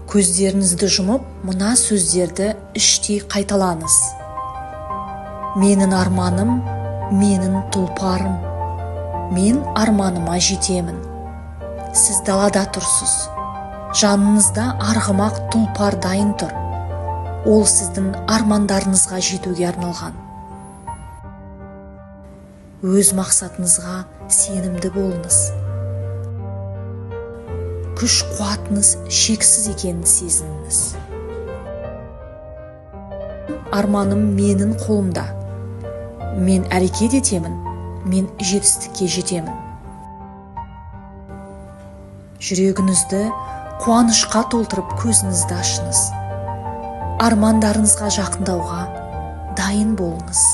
Көздеріңізді жұмып, мына сөздерді іштей қайталаңыз. Менің арманым, менің тұлпарым. Мен арманыма жетемін. Сіз далада тұрсыз. Жаныңызда арғымақ тұлпар дайын тұр. Ол сіздің армандарыңызға жетуге арналған. Өз мақсатыңызға сенімді болыңыз. Күш қуатыңыз шексіз екенін сезініңіз. Арманым менің қолымда. Мен әрекет етемін, мен жетістікке жетемін. Жүрегіңізді қуанышқа толтырып көзіңізді ашыңыз. Армандарыңызға жақындауға дайын болыңыз.